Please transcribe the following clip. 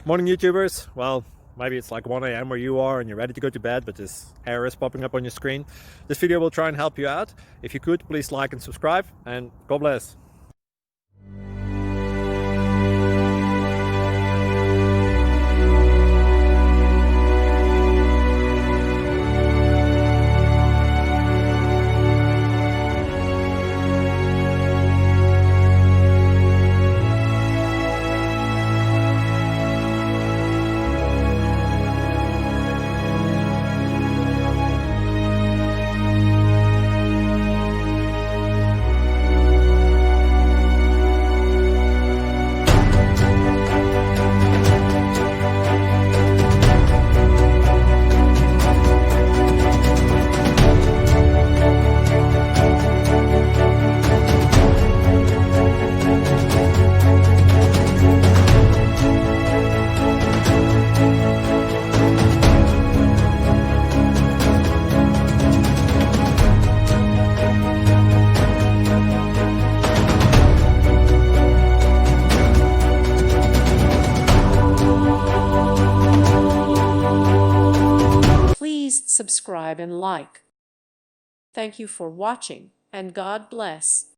Morning YouTubers. Well, maybe it's like 1 a.m. where you are and you're ready to go to bed, but this error is popping up on your screen. This video will try and help you out. If you could, please like and subscribe, and God bless. Please subscribe and like. Thank you for watching, and God bless.